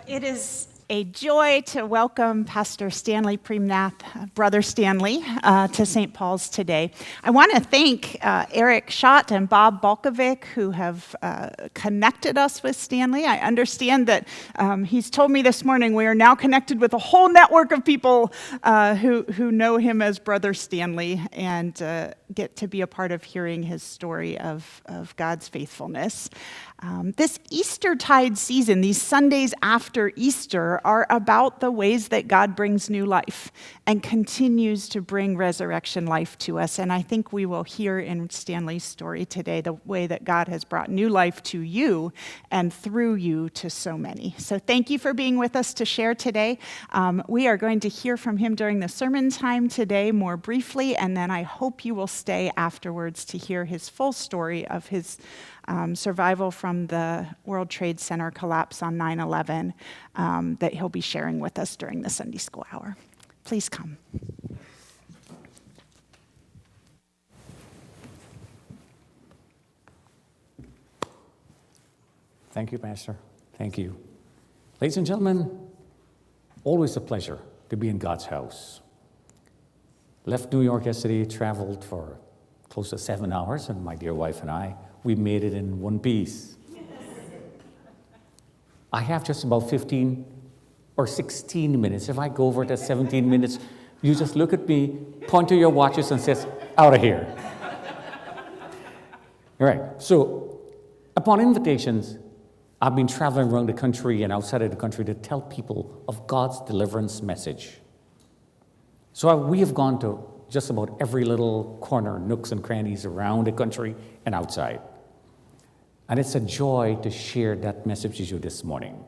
It is a joy to welcome Pastor Stanley Praimnath, Brother Stanley, to St. Paul's today. I want to thank Eric Schott and Bob Balkovic, who have connected us with Stanley. I understand that he's told me this morning we are now connected with a whole network of people who know him as Brother Stanley and get to be a part of hearing his story of God's faithfulness. This Eastertide season, these Sundays after Easter, are about the ways that God brings new life and continues to bring resurrection life to us. And I think we will hear in Stanley's story today the way that God has brought new life to you and through you to so many. So thank you for being with us to share today. We are going to hear from him during the sermon time today more briefly, and then I hope you will stay afterwards to hear his full story of his survival from the World Trade Center collapse on 9/11 that he'll be sharing with us during the Sunday School Hour. Please come. Thank you, Pastor. Thank you. Ladies and gentlemen, always a pleasure to be in God's house. Left New York yesterday, traveled for close to 7 hours, and my dear wife and I, we made it in one piece. I have just about 15 or 16 minutes. If I go over to 17 minutes, you just look at me, point to your watches and says, out of here. All right, so upon invitations, I've been traveling around the country and outside of the country to tell people of God's deliverance message. So we have gone to just about every little corner, nooks and crannies around the country and outside. And it's a joy to share that message with you this morning.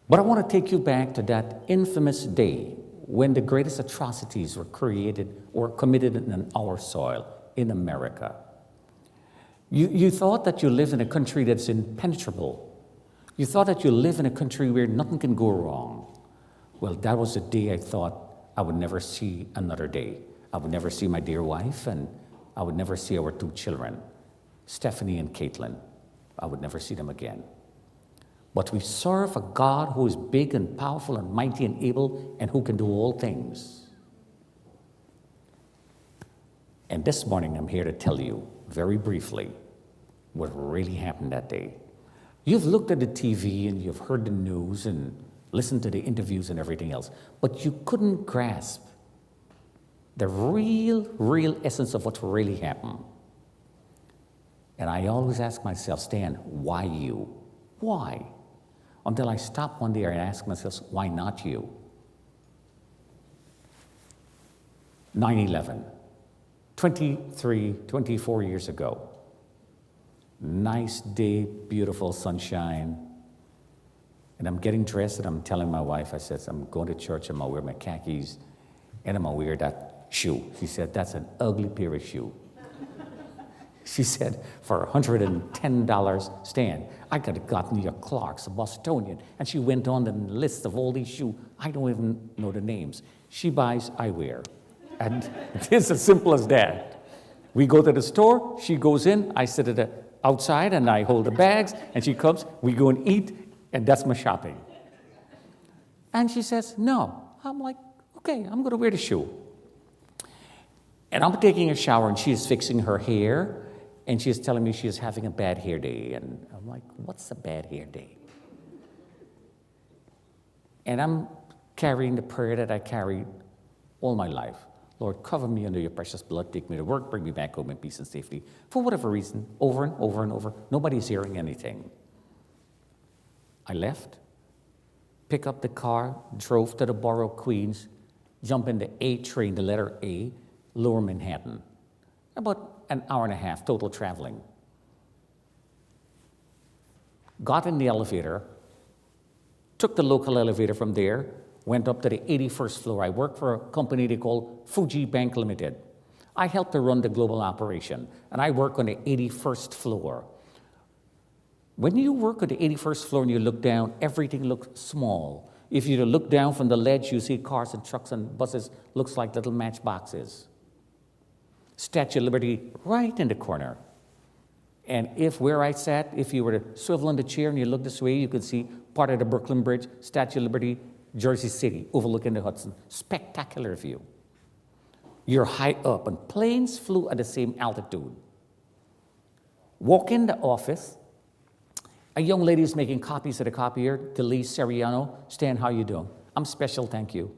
But I want to take you back to that infamous day when the greatest atrocities were created or committed in our soil in America. You thought that you live in a country that's impenetrable. You thought that you live in a country where nothing can go wrong. Well, that was the day I thought I would never see another day. I would never see my dear wife, and I would never see our 2 children, Stephanie and Caitlin. I would never see them again. But we serve a God who is big and powerful and mighty and able and who can do all things. And this morning I'm here to tell you very briefly what really happened that day. You've looked at the TV and you've heard the news and listened to the interviews and everything else, but you couldn't grasp the real essence of what really happened. And I always ask myself, Stan, why you? Why? Until I stop one day and ask myself, why not you? 9/11, 24 years ago. Nice day, beautiful sunshine. And I'm getting dressed and I'm telling my wife, I said, I'm going to church, I'm going to wear my khakis, and I'm going to wear that shoe. She said, that's an ugly pair of shoes. She said, for $110, Stan, I could have gotten you a Clark's, a Bostonian. And she went on the list of all these shoes. I don't even know the names. She buys, I wear. And it's as simple as that. We go to the store, she goes in, I sit at the outside and I hold the bags, and she comes, we go and eat, and that's my shopping. And she says, no. I'm like, okay, I'm going to wear the shoe. And I'm taking a shower, and she is fixing her hair, and she is telling me she is having a bad hair day. And I'm like, what's a bad hair day? And I'm carrying the prayer that I carried all my life. Lord, cover me under your precious blood, take me to work, bring me back home in peace and safety. For whatever reason, over and over and over, nobody's hearing anything. I left, picked up the car, drove to the borough of Queens, jumped in the A train, the letter A, Lower Manhattan. About an hour and a half total traveling. Got in the elevator, took the local elevator from there, went up to the 81st floor. I worked for a company they call Fuji Bank Limited. I helped to run the global operation, and I work on the 81st floor. When you work on the 81st floor and you look down, everything looks small. If you look down from the ledge, you see cars and trucks and buses, looks like little matchboxes. Statue of Liberty right in the corner. And if where I sat, if you were to swivel in the chair and you look this way, you could see part of the Brooklyn Bridge, Statue of Liberty, Jersey City, overlooking the Hudson. Spectacular view. You're high up, and planes flew at the same altitude. Walk in the office. A young lady is making copies at a copier, Delise Seriano. Stan, how you doing? I'm special, thank you.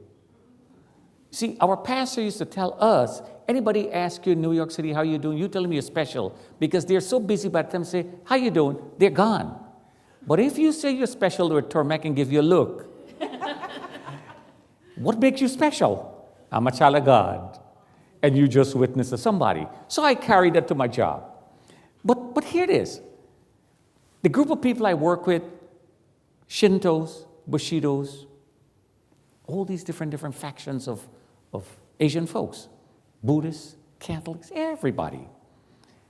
See, our pastor used to tell us, anybody ask you in New York City, how you doing? You tell them you're special, because they're so busy by the time they say, how you doing? They're gone. But if you say you're special, they'll turn back and give you a look. What makes you special? I'm a child of God. And you just witnessed to somebody. So I carried that to my job. But here it is. The group of people I work with, Shintos, Bushidos, all these different factions of Asian folks, Buddhists, Catholics, everybody.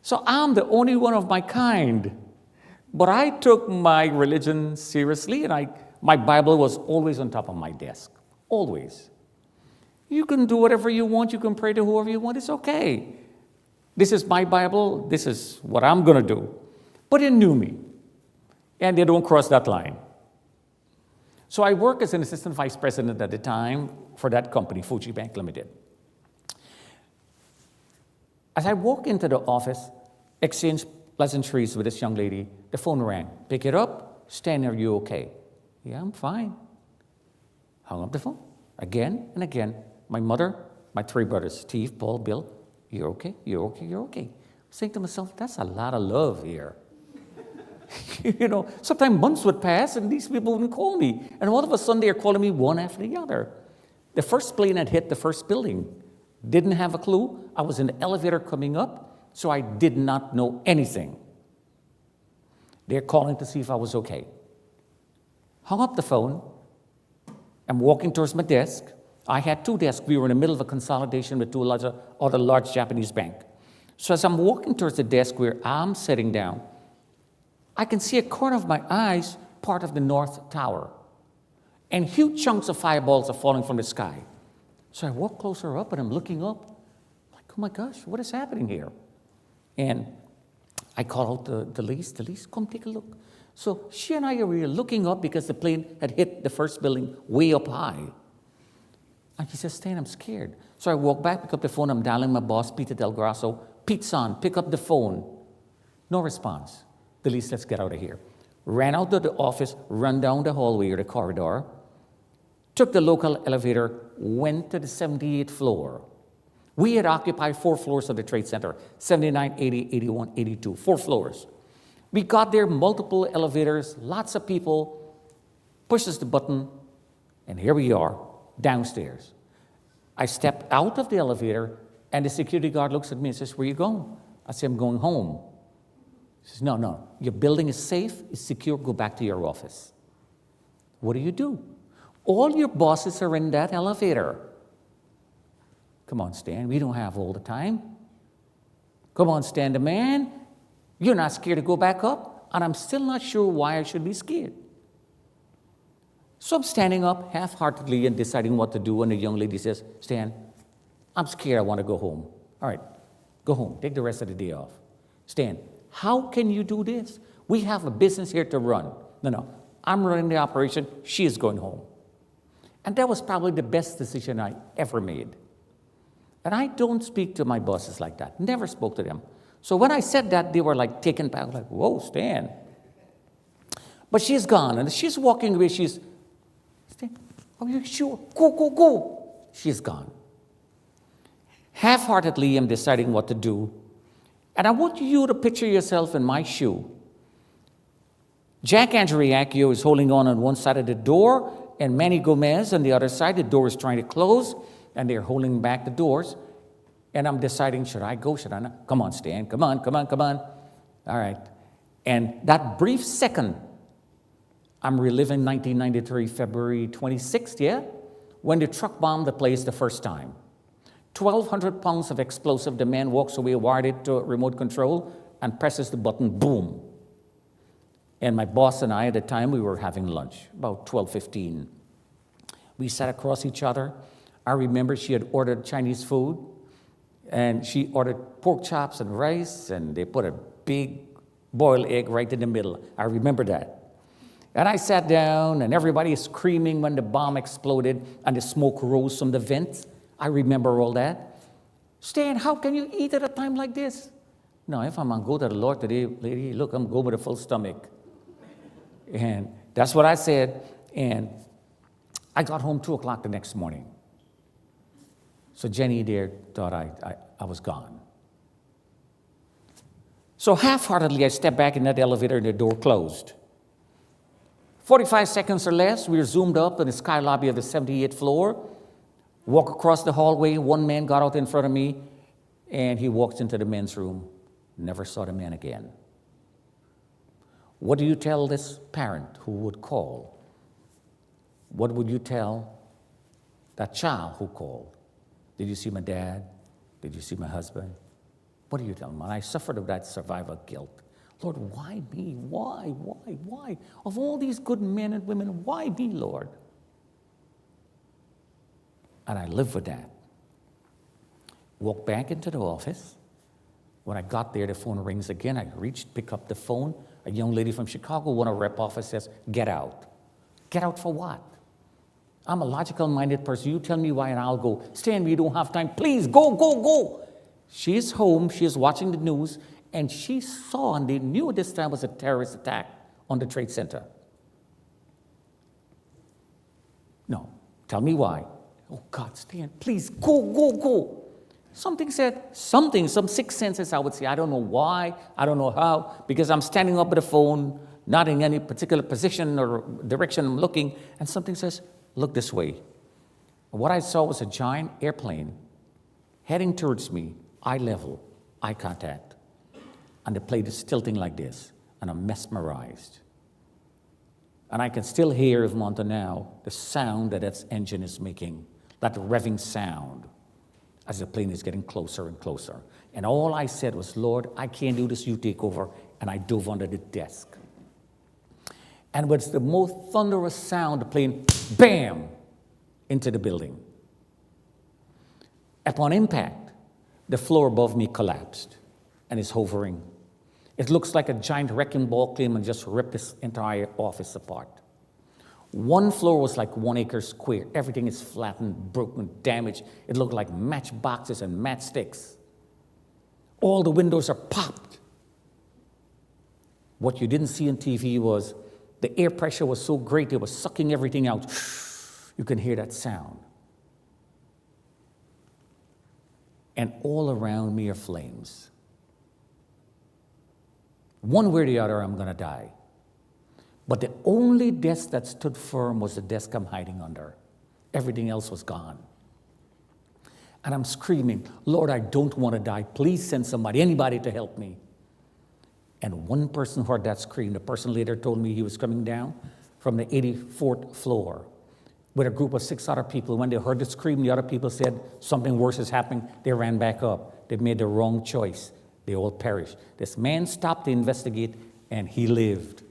So I'm the only one of my kind. But I took my religion seriously, and my Bible was always on top of my desk, always. You can do whatever you want. You can pray to whoever you want. It's okay. This is my Bible. This is what I'm going to do. But they knew me, and they don't cross that line. So I worked as an assistant vice president at the time for that company, Fuji Bank Limited. As I walk into the office, exchange pleasantries with this young lady, the phone rang. Pick it up. Stan, are you okay? Yeah, I'm fine. Hung up the phone. Again and again. My mother, my three brothers, Steve, Paul, Bill, you're okay, you're okay, you're okay. I'm saying to myself, that's a lot of love here. Sometimes months would pass and these people wouldn't call me. And all of a sudden they're calling me one after the other. The first plane had hit the first building. Didn't have a clue. I was in the elevator coming up, so I did not know anything. They're calling to see if I was okay. Hung up the phone. I'm walking towards my desk. I had two desks. We were in the middle of a consolidation with two other large Japanese banks. So as I'm walking towards the desk where I'm sitting down, I can see a corner of my eyes, part of the North Tower. And huge chunks of fireballs are falling from the sky. So I walk closer up and I'm looking up. I'm like, oh my gosh, what is happening here? And I call out to Delise, come take a look. So she and I were looking up because the plane had hit the first building way up high. And she says, Stan, I'm scared. So I walk back, pick up the phone. I'm dialing my boss, Peter Del Grasso. Pete Son, pick up the phone. No response. Delise, let's get out of here. Ran out of the office, run down the hallway or the corridor, took the local elevator, went to the 78th floor. We had occupied 4 floors of the Trade Center, 79, 80, 81, 82, 4 floors. We got there, multiple elevators, lots of people, pushes the button, and here we are, downstairs. I stepped out of the elevator, and the security guard looks at me and says, where are you going? I say, I'm going home. He says, no, your building is safe, it's secure, go back to your office. What do? All your bosses are in that elevator. Come on, Stan, we don't have all the time. Come on, Stan, the man. You're not scared to go back up? And I'm still not sure why I should be scared. So I'm standing up half-heartedly and deciding what to do, and the young lady says, Stan, I'm scared, I want to go home. All right, go home, take the rest of the day off. Stan, how can you do this? We have a business here to run. No, I'm running the operation, she is going home. And that was probably the best decision I ever made. And I don't speak to my bosses like that, never spoke to them. So when I said that, they were like taken back, like, whoa, Stan. But she's gone, and she's walking away, she's, Stan, are you sure? Go. She's gone. Half-heartedly, I'm deciding what to do. And I want you to picture yourself in my shoe. Jack Andriacchio is holding on one side of the door, and Manny Gomez on the other side. The door is trying to close, and they're holding back the doors. And I'm deciding, should I go, should I not? Come on, Stan, come on. All right. And that brief second, I'm reliving 1993, February 26th, when the truck bombed the place the first time. 1,200 pounds of explosive. The man walks away, wired it to remote control, and presses the button, boom. And my boss and I, at the time, we were having lunch, about 12:15. We sat across each other. I remember she had ordered Chinese food, and she ordered pork chops and rice, and they put a big boiled egg right in the middle. I remember that. And I sat down, and everybody is screaming when the bomb exploded and the smoke rose from the vents. I remember all that. Stan, how can you eat at a time like this? No, if I'm going to go to the Lord today, lady, look, I'm going with a full stomach. And that's what I said. And I got home 2 o'clock the next morning. So Jenny there thought I was gone. So half-heartedly, I stepped back in that elevator and the door closed. 45 seconds or less, we were zoomed up in the sky lobby of the 78th floor. Walk across the hallway, one man got out in front of me, and he walked into the men's room. Never saw the man again. What do you tell this parent who would call? What would you tell that child who called? Did you see my dad? Did you see my husband? What do you tell them? And I suffered of that survivor guilt. Lord, why me? Why? Of all these good men and women, why me, Lord? And I lived with that. Walked back into the office. When I got there, the phone rings again. I reached, pick up the phone. A young lady from Chicago, one of our rep office says, get out. Get out for what? I'm a logical-minded person. You tell me why and I'll go. Stanley, you don't have time. Please, go. She is home. She is watching the news. And she saw and they knew this time was a terrorist attack on the Trade Center. No. Tell me why. Oh, God, Stan, please, go. Some sixth senses, I would say. I don't know why. I don't know how. Because I'm standing up at the phone, not in any particular position or direction I'm looking. And something says, look this way. What I saw was a giant airplane heading towards me, eye level, eye contact. And the plane is tilting like this. And I'm mesmerized. And I can still hear, even until now, the sound that its engine is making. That revving sound as the plane is getting closer and closer. And all I said was, Lord, I can't do this, you take over. And I dove under the desk. And with the most thunderous sound, the plane, bam, into the building. Upon impact, the floor above me collapsed and is hovering. It looks like a giant wrecking ball came and just ripped this entire office apart. One floor was like 1 acre square. Everything is flattened, broken, damaged. It looked like matchboxes and matchsticks. All the windows are popped. What you didn't see on TV was the air pressure was so great, it was sucking everything out. You can hear that sound. And all around me are flames. One way or the other, I'm going to die. But the only desk that stood firm was the desk I'm hiding under. Everything else was gone. And I'm screaming, Lord, I don't want to die. Please send somebody, anybody to help me. And one person heard that scream. The person later told me he was coming down from the 84th floor with a group of 6 other people. When they heard the scream, the other people said, something worse is happening. They ran back up. They made the wrong choice. They all perished. This man stopped to investigate, and he lived.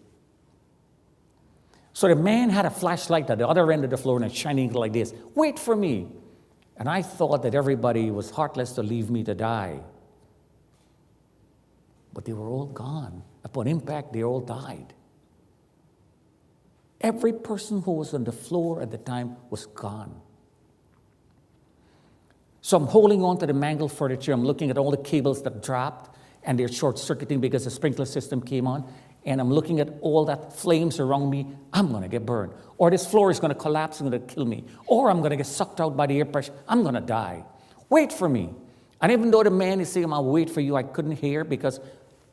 So the man had a flashlight at the other end of the floor and it's shining like this. Wait for me. And I thought that everybody was heartless to leave me to die. But they were all gone. Upon impact, they all died. Every person who was on the floor at the time was gone. So I'm holding on to the mangled furniture. I'm looking at all the cables that dropped and they're short-circuiting because the sprinkler system came on. And I'm looking at all that flames around me. I'm going to get burned. Or this floor is going to collapse and going to kill me. Or I'm going to get sucked out by the air pressure. I'm going to die. Wait for me. And even though the man is saying, I'll wait for you, I couldn't hear because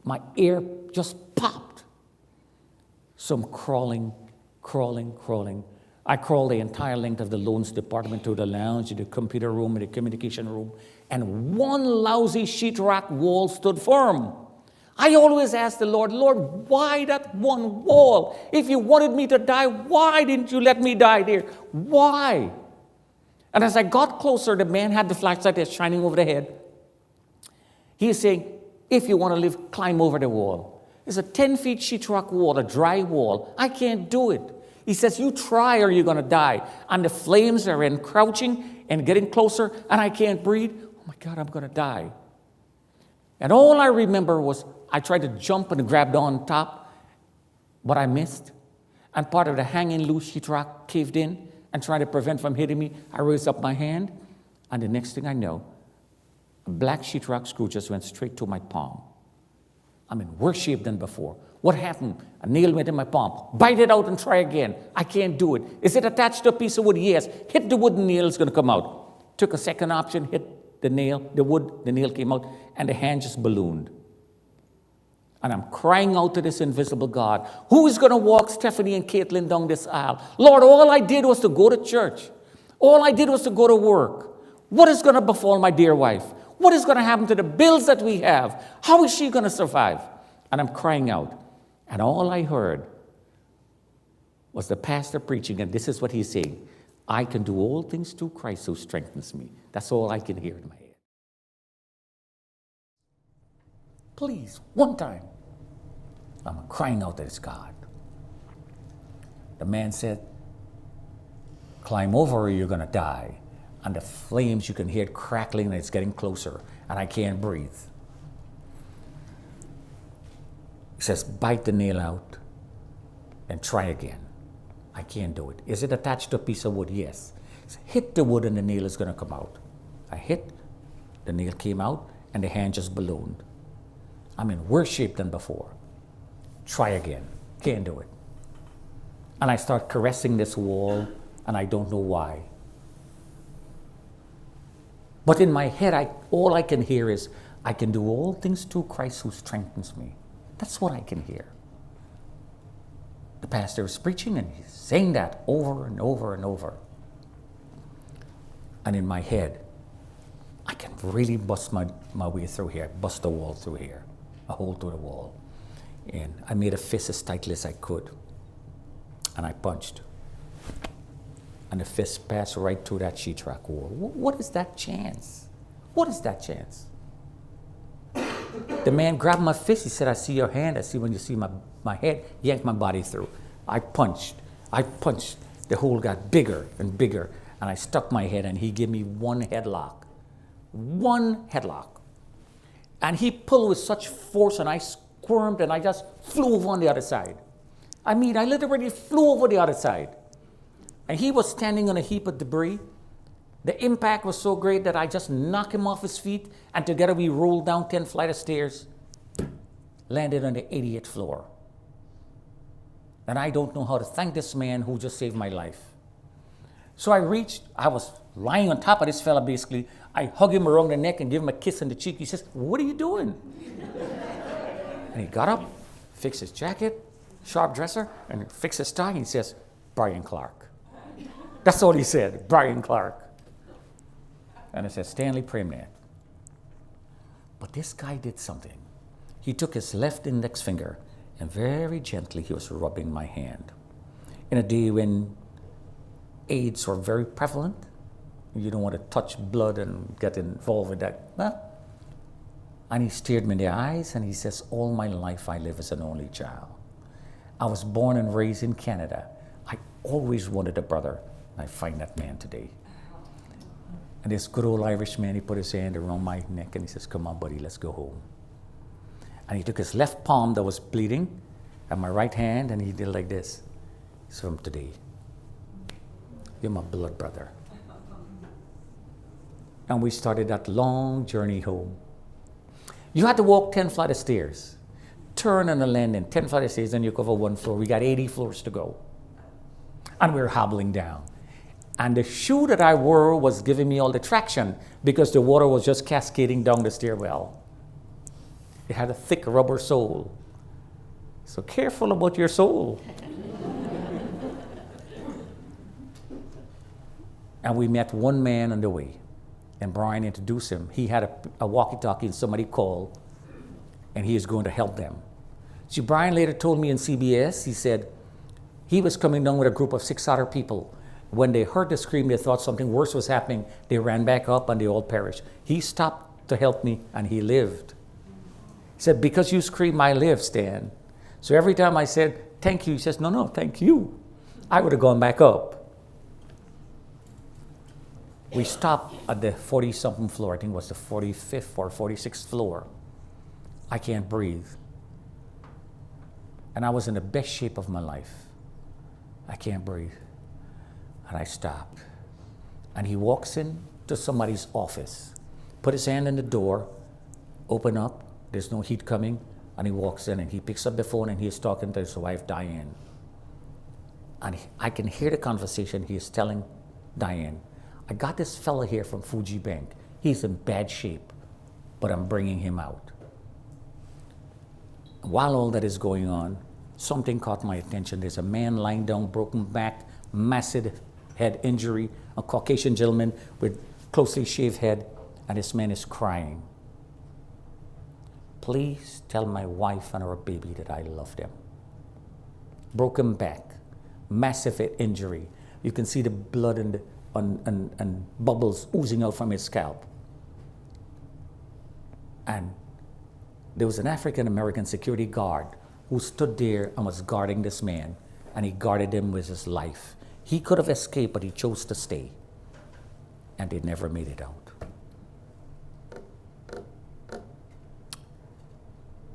my ear just popped. So I'm crawling. I crawled the entire length of the loans department to the lounge, to the computer room, and the communication room. And one lousy sheetrock wall stood firm. I always ask the Lord, why that one wall? If you wanted me to die, why didn't you let me die there? Why? And as I got closer, the man had the flashlight that's shining over the head. He is saying, if you want to live, climb over the wall. It's a 10-feet sheetrock wall, a dry wall. I can't do it. He says, you try or you're going to die. And the flames are encroaching and getting closer, and I can't breathe. Oh, my God, I'm going to die. And all I remember was I tried to jump and grabbed on top, but I missed. And part of the hanging loose sheetrock caved in and tried to prevent from hitting me. I raised up my hand, and the next thing I know, a black sheetrock screw just went straight to my palm. I'm in worse shape than before. What happened? A nail went in my palm. Bite it out and try again. I can't do it. Is it attached to a piece of wood? Yes. Hit the wooden nail, it's going to come out. Took a second option, hit the nail, the wood, the nail came out, and the hand just ballooned. And I'm crying out to this invisible God, who is going to walk Stephanie and Caitlin down this aisle? Lord, all I did was to go to church. All I did was to go to work. What is going to befall my dear wife? What is going to happen to the bills that we have? How is she going to survive? And I'm crying out. And all I heard was the pastor preaching, and this is what he's saying: I can do all things through Christ who strengthens me. That's all I can hear in my head. Please, one time. I'm crying out to this God. The man said, climb over or you're going to die. And the flames, you can hear it crackling, and it's getting closer, and I can't breathe. He says, bite the nail out and try again. I can't do it. Is it attached to a piece of wood? Yes. He said, hit the wood and the nail is going to come out. I hit, the nail came out, and the hand just ballooned. I'm in worse shape than before. Try again. Can't do it. And I start caressing this wall, and I don't know why. But in my head, all I can hear is, I can do all things through Christ who strengthens me. That's what I can hear. The pastor is preaching, and he's saying that over and over and over. And in my head, I can really bust my way through here, bust the wall through here, a hole through the wall. And I made a fist as tightly as I could. And I punched. And the fist passed right through that sheetrock wall. What is that chance? What is that chance? The man grabbed my fist. He said, I see your hand. I see when you see my head. Yanked my body through. I punched. The hole got bigger and bigger. And I stuck my head, and he gave me one headlock. One headlock. And he pulled with such force, and I squirmed, and I just flew over on the other side. I literally flew over the other side. And he was standing on a heap of debris. The impact was so great that I just knocked him off his feet, and together we rolled down 10 flights of stairs, landed on the 88th floor. And I don't know how to thank this man who just saved my life. So I was lying on top of this fella basically. I hugged him around the neck and gave him a kiss on the cheek. He says, what are you doing? And he got up, fixed his jacket, sharp dresser, and fixed his tie, and he says, Brian Clark. That's all he said, Brian Clark. And I said, Stanley Praimnath. But this guy did something. He took his left index finger, and very gently he was rubbing my hand. In a day when AIDS were very prevalent, you don't want to touch blood and get involved with that. Well, and he stared me in the eyes, and he says, all my life I live as an only child. I was born and raised in Canada. I always wanted a brother, and I find that man today. And this good old Irish man, he put his hand around my neck, and he says, come on, buddy, let's go home. And he took his left palm that was bleeding, and my right hand, and he did like this. So from today, you're my blood brother. And we started that long journey home. You had to walk 10 flights of stairs, turn on the landing, 10 flights of stairs, and you cover one floor. We got 80 floors to go. And we were hobbling down. And the shoe that I wore was giving me all the traction because the water was just cascading down the stairwell. It had a thick rubber sole. So careful about your sole. And we met one man on the way. And Brian introduced him. He had a walkie-talkie, and somebody called, and he was going to help them. See, Brian later told me in CBS, he said he was coming down with a group of 6 other people. When they heard the scream, they thought something worse was happening. They ran back up, and they all perished. He stopped to help me, and he lived. He said, because you screamed, I live, Stan. So every time I said, thank you, he says, no, thank you. I would have gone back up. We stopped at the 40-something floor. I think it was the 45th or 46th floor. I can't breathe. And I was in the best shape of my life. I can't breathe. And I stopped. And he walks in to somebody's office, put his hand in the door, open up, there's no heat coming, and he walks in and he picks up the phone and he's talking to his wife, Diane. And I can hear the conversation he is telling Diane. I got this fella here from Fuji Bank. He's in bad shape, but I'm bringing him out. While all that is going on, something caught my attention. There's a man lying down, broken back, massive head injury, a Caucasian gentleman with closely shaved head, and this man is crying. Please tell my wife and our baby that I love them. Broken back, massive head injury. You can see the blood and bubbles oozing out from his scalp. And there was an African-American security guard who stood there and was guarding this man, and he guarded him with his life. He could have escaped, but he chose to stay, and they never made it out.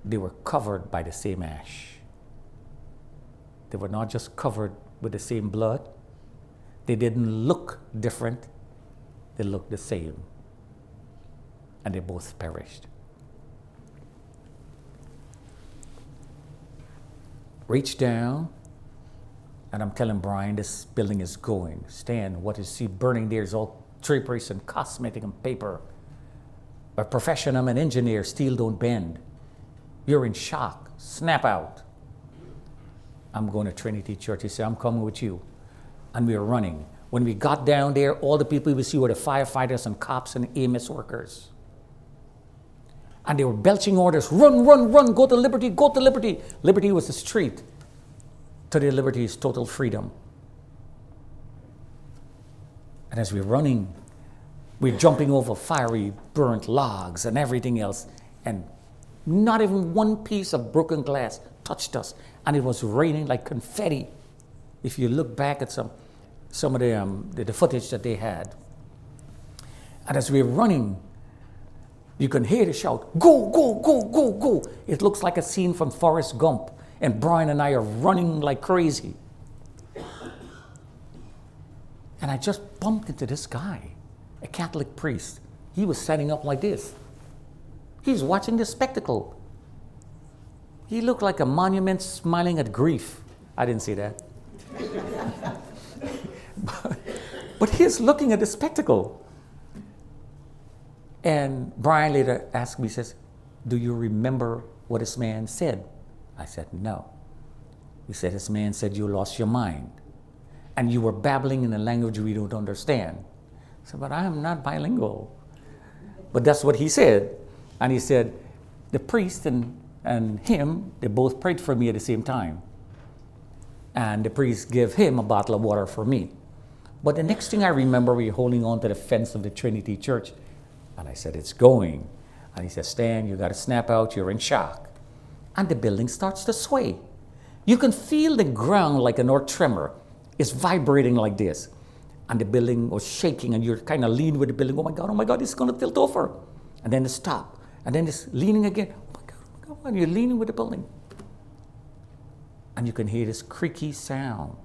They were covered by the same ash. They were not just covered with the same blood. They didn't look different. They looked the same, and they both perished. Reach down, and I'm telling Brian, this building is going. Stan, what you see burning there is all draperies and cosmetic and paper. A profession, I'm an engineer, steel don't bend. You're in shock, snap out. I'm going to Trinity Church. He said, I'm coming with you. And we were running. When we got down there, all the people we see were the firefighters and cops and EMS workers. And they were belching orders, run, run, run, go to Liberty, go to Liberty. Liberty was the street. Today, Liberty is total freedom. And as we're running, we're jumping over fiery, burnt logs and everything else. And not even one piece of broken glass touched us. And it was raining like confetti. If you look back at some of the footage that they had. And as we're running, you can hear the shout, go, go, go, go, go. It looks like a scene from Forrest Gump. And Brian and I are running like crazy. And I just bumped into this guy, a Catholic priest. He was setting up like this. He's watching the spectacle. He looked like a monument smiling at grief. I didn't see that. but he's looking at the spectacle. And Brian later asked me, he says, do you remember what this man said? I said, no. He said, this man said you lost your mind. And you were babbling in a language we don't understand. I said, but I am not bilingual. But that's what he said. And he said, the priest and him, they both prayed for me at the same time. And the priest gave him a bottle of water for me. But the next thing I remember, we were holding on to the fence of the Trinity Church. And I said, it's going. And he said, Stan, you got to snap out. You're in shock. And the building starts to sway. You can feel the ground like an earth tremor. It's vibrating like this. And the building was shaking, and you're kind of leaning with the building. Oh my God, it's going to tilt over. And then it stopped. And then it's leaning again. Oh my God, and you're leaning with the building. And you can hear this creaky sound.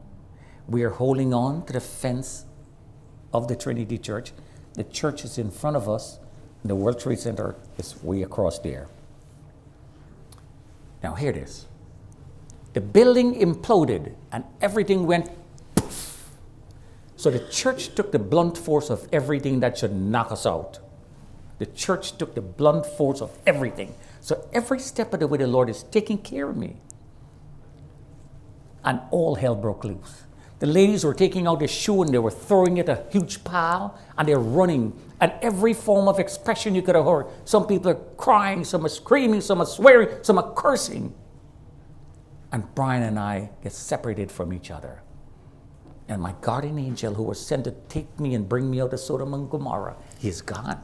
We are holding on to the fence of the Trinity Church. The church is in front of us. And the World Trade Center is way across there. Now hear this. The building imploded and everything went poof. So the church took the blunt force of everything that should knock us out. The church took the blunt force of everything. So every step of the way the Lord is taking care of me. And all hell broke loose. The ladies were taking out their shoe and they were throwing it a huge pile and they're running. And every form of expression you could have heard. Some people are crying, some are screaming, some are swearing, some are cursing. And Brian and I get separated from each other. And my guardian angel who was sent to take me and bring me out of Sodom and Gomorrah, he's gone.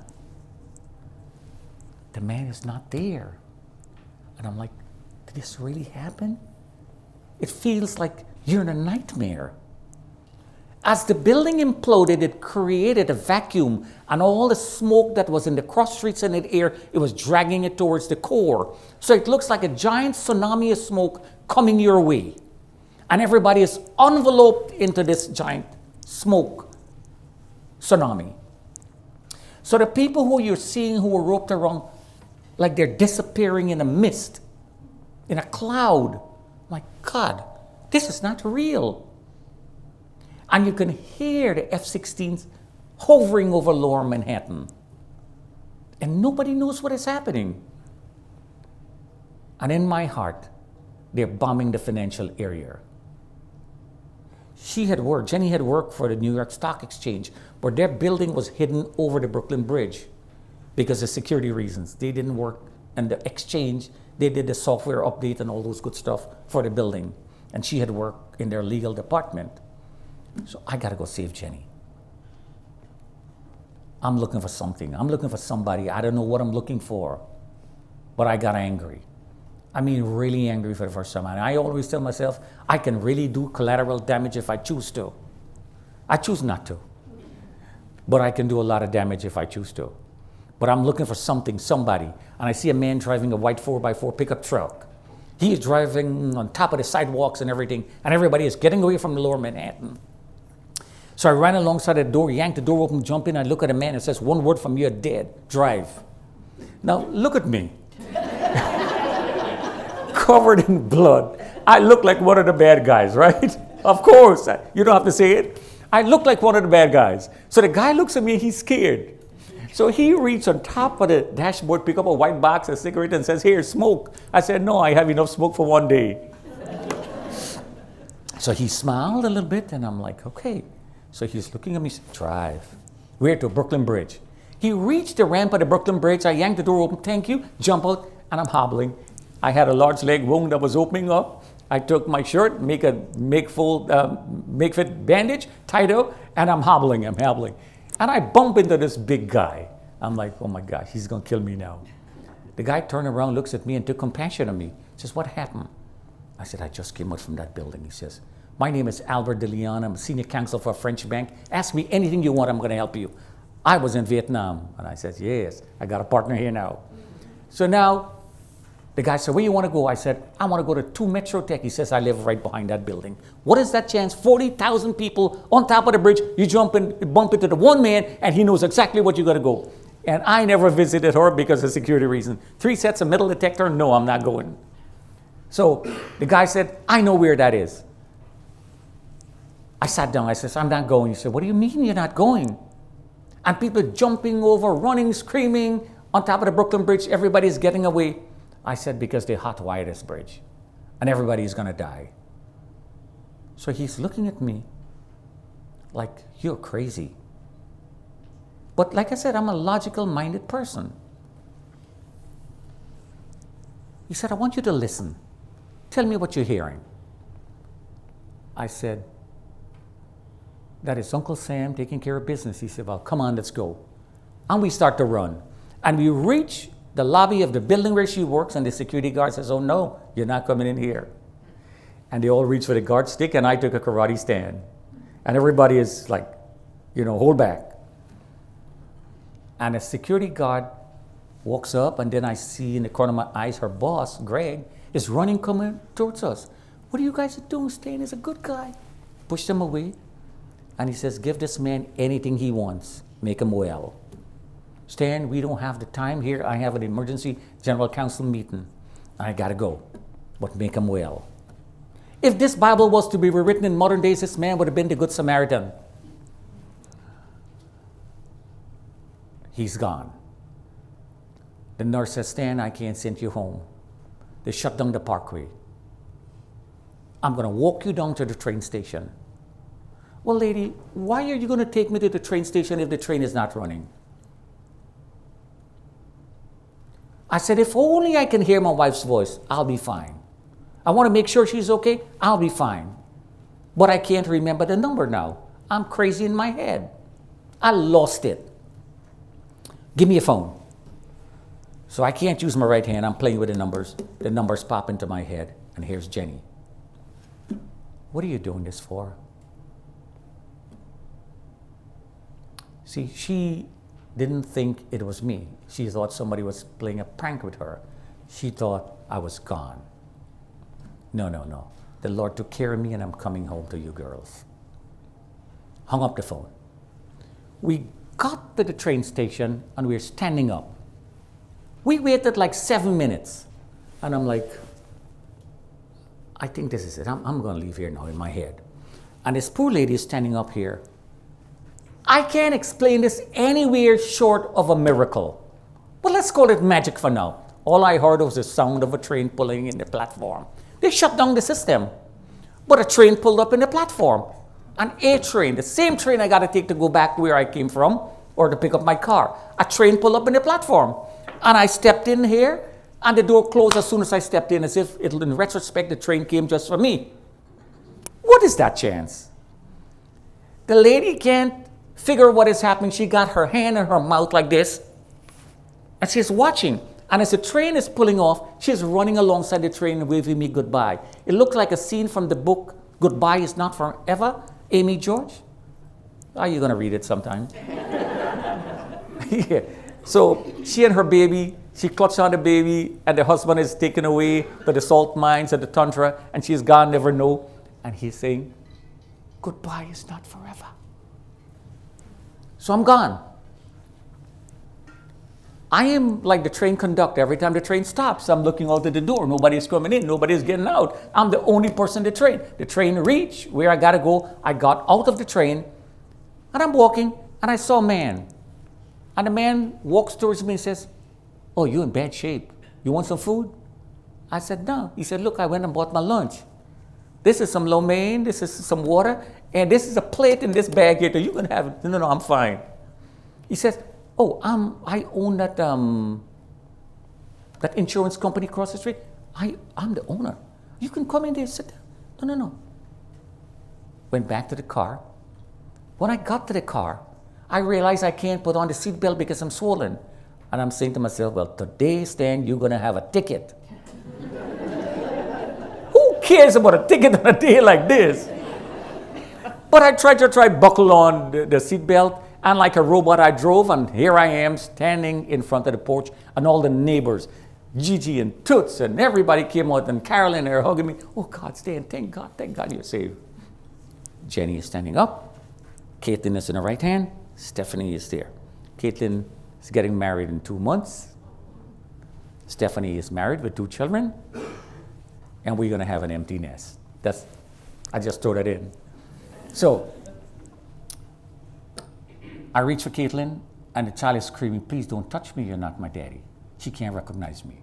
The man is not there. And I'm like, did this really happen? It feels like you're in a nightmare. As the building imploded, it created a vacuum, and all the smoke that was in the cross streets and the air, it was dragging it towards the core. So it looks like a giant tsunami of smoke coming your way. And everybody is enveloped into this giant smoke tsunami. So the people who you're seeing who are roped around, like they're disappearing in a mist, in a cloud. My God, this is not real. And you can hear the F-16s hovering over lower Manhattan. And nobody knows what is happening. And in my heart, they're bombing the financial area. Jenny had worked for the New York Stock Exchange, but their building was hidden over the Brooklyn Bridge because of security reasons. They didn't work in the exchange. They did the software update and all those good stuff for the building. And she had worked in their legal department. So I got to go save Jenny. I'm looking for something. I'm looking for somebody. I don't know what I'm looking for. But I got angry. I mean, really angry for the first time. And I always tell myself, I can really do collateral damage if I choose to. I choose not to. But I can do a lot of damage if I choose to. But I'm looking for something, somebody. And I see a man driving a white 4x4 pickup truck. He is driving on top of the sidewalks and everything. And everybody is getting away from the lower Manhattan. So I ran alongside the door, yanked the door open, jump in. I look at the man and says, one word from you, dead. Drive. Now, look at me. Covered in blood. I look like one of the bad guys, right? Of course. You don't have to say it. I look like one of the bad guys. So the guy looks at me, he's scared. So he reached on top of the dashboard, pick up a white box, a cigarette, and says, here, smoke. I said, no, I have enough smoke for one day. So he smiled a little bit, and I'm like, okay. So he's looking at me, said, drive. We're to Brooklyn Bridge. He reached the ramp of the Brooklyn Bridge. I yanked the door open, thank you, jump out, and I'm hobbling. I had a large leg wound that was opening up. I took my shirt, make fit bandage, tied up, and I'm hobbling. And I bump into this big guy. I'm like, oh my gosh, he's going to kill me now. The guy turned around, looks at me, and took compassion on me. He says, what happened? I said, I just came out from that building. He says, my name is Albert De Leon. I'm a senior counsel for a French bank. Ask me anything you want, I'm going to help you. I was in Vietnam. And I said, yes, I got a partner here now. So now, the guy said, where you want to go? I said, I want to go to 2 Metro Tech. He says, I live right behind that building. What is that chance? 40,000 people on top of the bridge. You bump into the one man, and he knows exactly what you got to go. And I never visited her because of security reasons. 3 sets of metal detector. No, I'm not going. So the guy said, I know where that is. I sat down. I said, I'm not going. He said, what do you mean you're not going? And people jumping over, running, screaming on top of the Brooklyn Bridge. Everybody's getting away. I said, because they hot-wired this bridge, and everybody's going to die. So he's looking at me like, you're crazy. But like I said, I'm a logical-minded person. He said, I want you to listen. Tell me what you're hearing. I said, that is Uncle Sam taking care of business. He said, well, come on, let's go. And we start to run. And we reach the lobby of the building where she works, and the security guard says, oh no, you're not coming in here. And they all reach for the guard stick, and I took a karate stand. And everybody is like, hold back. And a security guard walks up, and then I see in the corner of my eyes, her boss, Greg, is running, coming towards us. What are you guys doing? Stan is a good guy. Pushed him away. And he says, give this man anything he wants. Make him well. Stan, we don't have the time here. I have an emergency general council meeting. I got to go. But make him well. If this Bible was to be rewritten in modern days, this man would have been the Good Samaritan. He's gone. The nurse says, Stan, I can't send you home. They shut down the parkway. I'm going to walk you down to the train station. Well, lady, why are you going to take me to the train station if the train is not running? I said, if only I can hear my wife's voice, I'll be fine. I want to make sure she's okay, I'll be fine. But I can't remember the number now. I'm crazy in my head. I lost it. Give me a phone. So I can't use my right hand. I'm playing with the numbers. The numbers pop into my head. And here's Jenny. What are you doing this for? See, she didn't think it was me. She thought somebody was playing a prank with her. She thought I was gone. No, no, no. The Lord took care of me, and I'm coming home to you girls. Hung up the phone. We got to the train station, and we were standing up. We waited like 7 minutes. And I'm like, I think this is it. I'm going to leave here now in my head. And this poor lady is standing up here. I can't explain this anywhere short of a miracle. But let's call it magic for now. All I heard was the sound of a train pulling in the platform. They shut down the system. But a train pulled up in the platform. An A train, the same train I got to take to go back where I came from or to pick up my car. A train pulled up in the platform. And I stepped in here, and the door closed as soon as I stepped in, as if, in retrospect, the train came just for me. What is that chance? The lady can't figure what is happening. She got her hand in her mouth like this, and she's watching. And as the train is pulling off, she's running alongside the train waving me goodbye. It looked like a scene from the book, Goodbye is Not Forever, Amy George. Are you going to read it sometime? Yeah. So she and her baby, she clutched on the baby, and the husband is taken away to the salt mines and the tundra, and she's gone, never know. And he's saying, goodbye is not forever. So I'm gone. I am like the train conductor. Every time the train stops, I'm looking out at the door. Nobody's coming in. Nobody's getting out. I'm the only person in the train. The train reached where I got to go. I got out of the train, and I'm walking, and I saw a man. And the man walks towards me and says, oh, you're in bad shape. You want some food? I said, no. He said, look, I went and bought my lunch. This is some lo mein, this is some water, and this is a plate in this bag here. You can have it. No, no, I'm fine. He says, oh, I own that insurance company across the street. I'm the owner. You can come in there and sit down. No, no, no. Went back to the car. When I got to the car, I realized I can't put on the seatbelt because I'm swollen. And I'm saying to myself, well, today, Stan, you're going to have a ticket. Who cares about a ticket on a day like this? But I tried to buckle on the seatbelt, and like a robot I drove, and here I am standing in front of the porch, and all the neighbors, Gigi and Toots, and everybody came out, and Carolyn, they're hugging me. Oh, God, Stan, thank God you're saved. Jenny is standing up. Caitlin is in the right hand. Stephanie is there. Caitlin is getting married in 2 months. Stephanie is married with 2 children. And we're going to have an empty nest. I just threw that in. So, I reach for Caitlin, and the child is screaming, please don't touch me, you're not my daddy. She can't recognize me.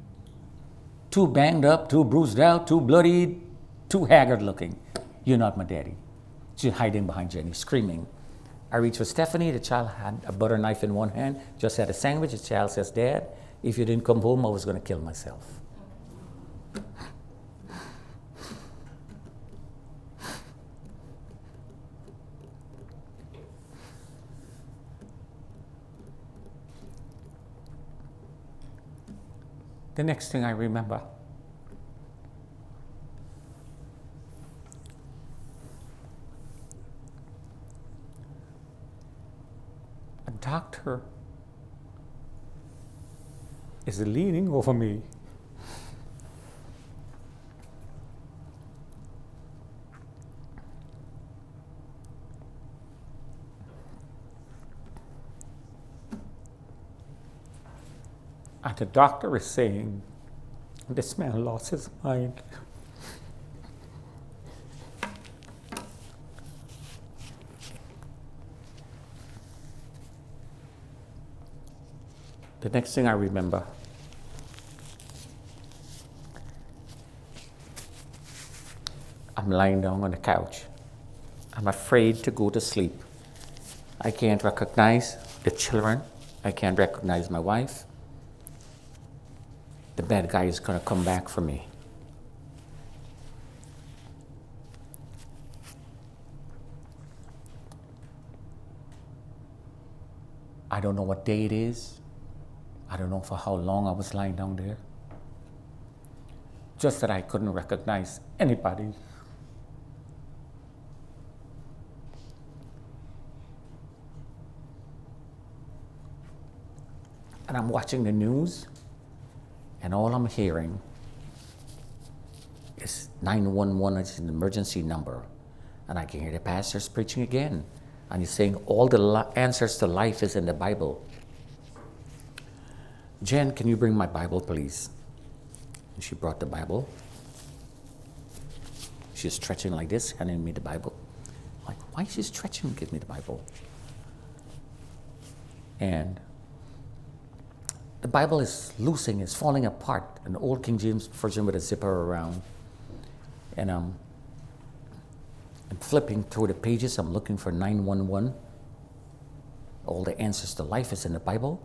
Too banged up, too bruised out, too bloodied, too haggard looking. You're not my daddy. She's hiding behind Jenny, screaming. I reach for Stephanie. The child had a butter knife in one hand, just had a sandwich. The child says, Dad, if you didn't come home, I was going to kill myself. The next thing I remember, a doctor is leaning over me. And the doctor is saying, this man lost his mind. The next thing I remember, I'm lying down on the couch. I'm afraid to go to sleep. I can't recognize the children. I can't recognize my wife. The bad guy is going to come back for me. I don't know what day it is. I don't know for how long I was lying down there. Just that I couldn't recognize anybody. And I'm watching the news, and all I'm hearing is 911 is an emergency number. And I can hear the pastors preaching again. And he's saying all the answers to life is in the Bible. Jen, can you bring my Bible, please? And she brought the Bible. She's stretching like this, handing me the Bible. I'm like, why is she stretching? Give me the Bible. And the Bible is losing, it's falling apart. An old King James version with a zipper around. And I'm flipping through the pages. I'm looking for 911. All the answers to life is in the Bible.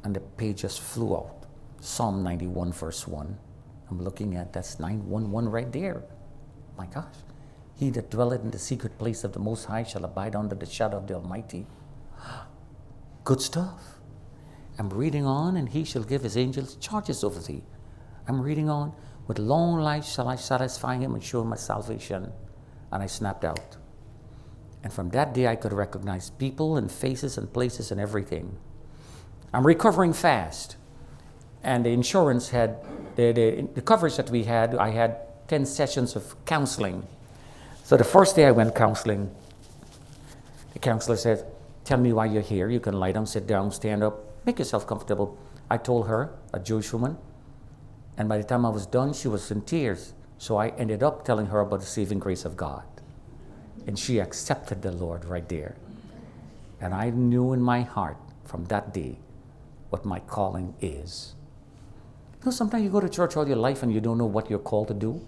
And the page just flew out. Psalm 91, verse 1. I'm looking at, that's 911 right there. My gosh. He that dwelleth in the secret place of the Most High shall abide under the shadow of the Almighty. Good stuff. I'm reading on, and he shall give his angels charges over thee. I'm reading on, with long life shall I satisfy him and show him my salvation. And I snapped out. And from that day I could recognize people and faces and places and everything. I'm recovering fast. And the insurance had, the coverage that we had, I had 10 sessions of counseling. So the first day I went counseling, the counselor said, tell me why you're here. You can lie down, sit down, stand up, make yourself comfortable. I told her, a Jewish woman, and by the time I was done, she was in tears. So I ended up telling her about the saving grace of God. And she accepted the Lord right there. And I knew in my heart from that day what my calling is. You know, sometimes you go to church all your life and you don't know what you're called to do.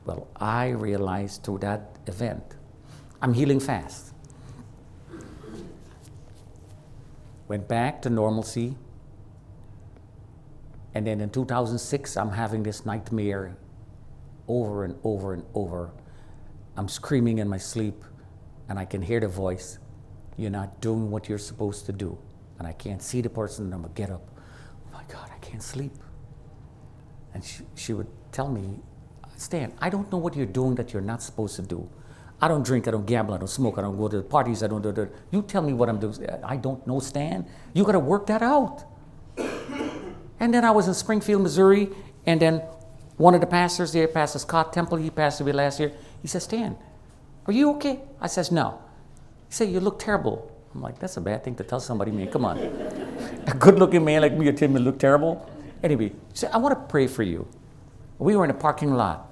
Well, I realized through that event, I'm healing fast. Went back to normalcy. And then in 2006, I'm having this nightmare over and over and over. I'm screaming in my sleep, and I can hear the voice, you're not doing what you're supposed to do. And I can't see the person, and I'm gonna get up. Oh my God, I can't sleep. And she would tell me, Stan, I don't know what you're doing that you're not supposed to do. I don't drink, I don't gamble, I don't smoke, I don't go to the parties, I don't do that. You tell me what I'm doing. I don't know, Stan. You gotta work that out. And then I was in Springfield, Missouri, and then one of the pastors there, Pastor Scott Temple, he passed away last year. He says, Stan, are you okay? I says, no. He said, you look terrible. I'm like, that's a bad thing to tell somebody, man. Come on. A good-looking man like me, you tell me look terrible? Anyway, he said, I want to pray for you. We were in a parking lot.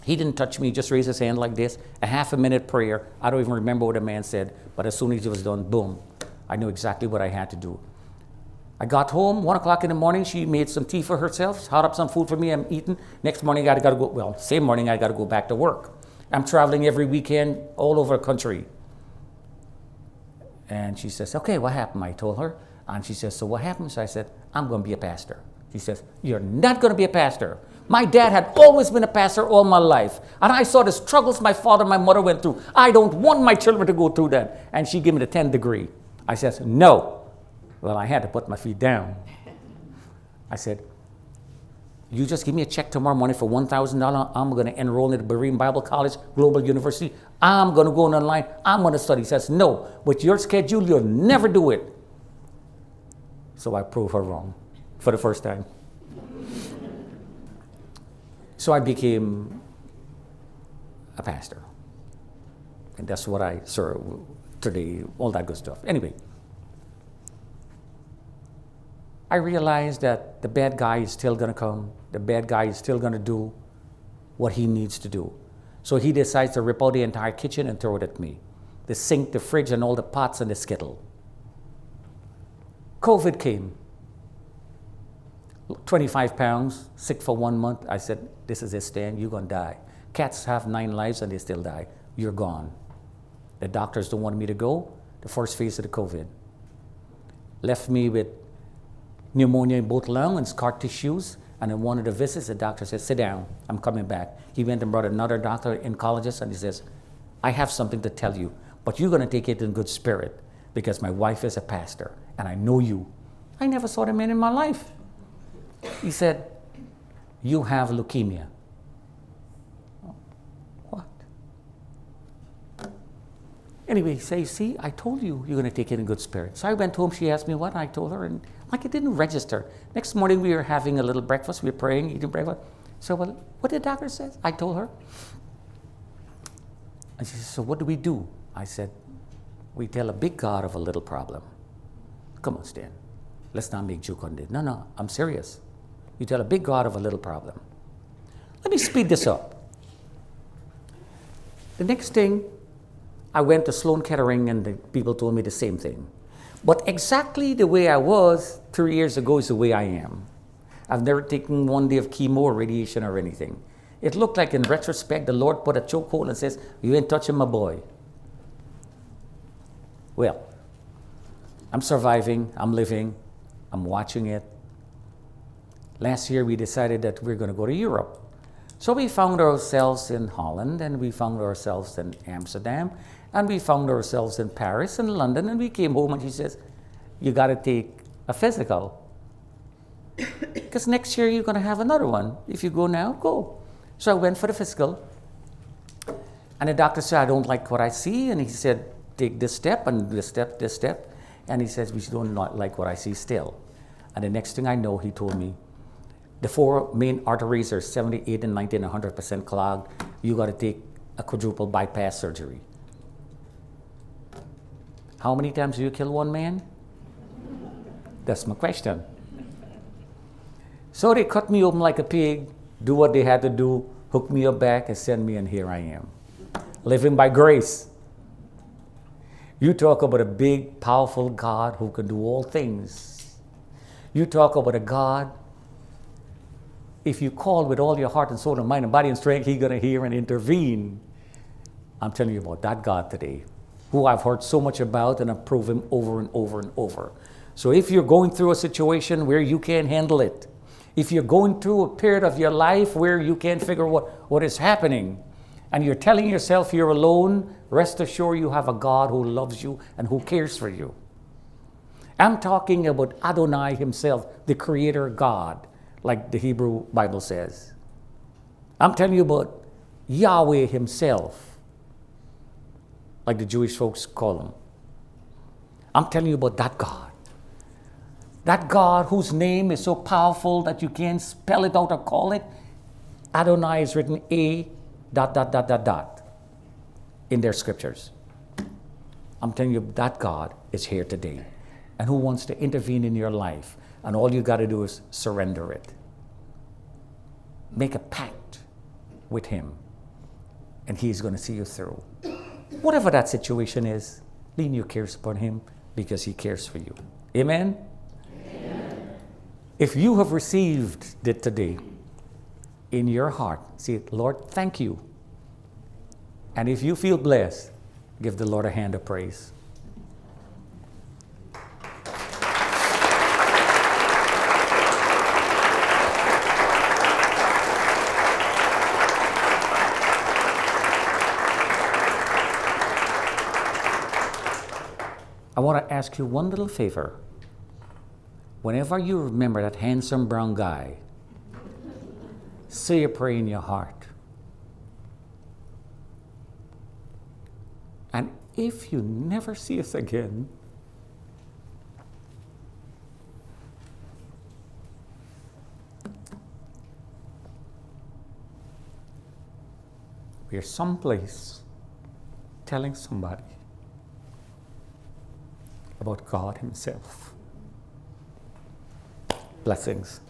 He didn't touch me, just raised his hand like this. A half-a-minute prayer. I don't even remember what the man said, but as soon as he was done, boom, I knew exactly what I had to do. I got home, 1 o'clock in the morning. She made some tea for herself, hot up some food for me. I'm eating. Next morning, I got to go, well, same morning, I got to go back to work. I'm traveling every weekend all over the country. And she says, okay, what happened? I told her. And she says, so what happened? So I said, I'm going to be a pastor. She says, you're not going to be a pastor. My dad had always been a pastor all my life. And I saw the struggles my father and my mother went through. I don't want my children to go through that. And she gave me the 10th degree. I says, no. Well, I had to put my feet down. I said, you just give me a check tomorrow morning for $1,000. I'm going to enroll in the Berean Bible College, Global University. I'm going to go online. I'm going to study. He says, no, with your schedule, you'll never do it. So I proved her wrong for the first time. So I became a pastor. And that's what I serve today, all that good stuff. Anyway. I realized that the bad guy is still going to come. The bad guy is still going to do what he needs to do. So he decides to rip out the entire kitchen and throw it at me. The sink, the fridge, and all the pots and the skittle. COVID came. 25 pounds, sick for 1 month. I said, this is it, Stan, you're going to die. Cats have 9 lives and they still die. You're gone. The doctors don't want me to go. The first phase of the COVID. Left me with pneumonia in both lungs and scar tissues. And in one of the visits, the doctor said, sit down, I'm coming back. He went and brought another doctor, oncologist, and he says, I have something to tell you, but you're going to take it in good spirit because my wife is a pastor and I know you. I never saw the man in my life. He said, you have leukemia. What? Anyway, he said, see, I told you you're going to take it in good spirit. So I went home. She asked me what, and I told her, and like it didn't register. Next morning, we were having a little breakfast. We were praying, eating breakfast. So, well, what did the doctor say? I told her. And she said, so what do we do? I said, we tell a big God of a little problem. Come on, Stan. Let's not make joke on this. No, I'm serious. You tell a big God of a little problem. Let me speed this up. The next thing, I went to Sloan Kettering, and the people told me the same thing. But exactly the way I was 3 years ago is the way I am. I've never taken 1 day of chemo or radiation or anything. It looked like in retrospect, the Lord put a chokehold and says, you ain't touching my boy. Well, I'm surviving, I'm living, I'm watching it. Last year we decided that we're going to go to Europe. So we found ourselves in Holland, and we found ourselves in Amsterdam, and we found ourselves in Paris and London, and we came home and she says, you got to take a physical. Because next year you're going to have another one. If you go now, go. So I went for the physical. And the doctor said, I don't like what I see. And he said, take this step and this step, this step. And he says, we don't not like what I see still. And the next thing I know, he told me, the 4 main arteries are 78 and 90 and 100% clogged. You got to take a quadruple bypass surgery. How many times do you kill one man? That's my question. So they cut me open like a pig, do what they had to do, hook me up back, and send me, and here I am, living by grace. You talk about a big, powerful God who can do all things. You talk about a God, if you call with all your heart and soul and mind and body and strength, He's going to hear and intervene. I'm telling you about that God today, who I've heard so much about and I've proved Him over and over and over. So if you're going through a situation where you can't handle it, if you're going through a period of your life where you can't figure what is happening, and you're telling yourself you're alone, rest assured you have a God who loves you and who cares for you. I'm talking about Adonai Himself, the Creator God, like the Hebrew Bible says. I'm telling you about Yahweh Himself, like the Jewish folks call Him. I'm telling you about that God. That God whose name is so powerful that you can't spell it out or call it. Adonai is written A ... in their scriptures. I'm telling you, that God is here today and who wants to intervene in your life. And all you got to do is surrender it. Make a pact with Him, and He's going to see you through. Whatever that situation is, lean your cares upon Him because He cares for you. Amen? Amen. If you have received it today in your heart, say, Lord, thank you. And if you feel blessed, give the Lord a hand of praise. I want to ask you one little favor. Whenever you remember that handsome brown guy, say a prayer in your heart. And if you never see us again, we're someplace telling somebody about God Himself. Blessings.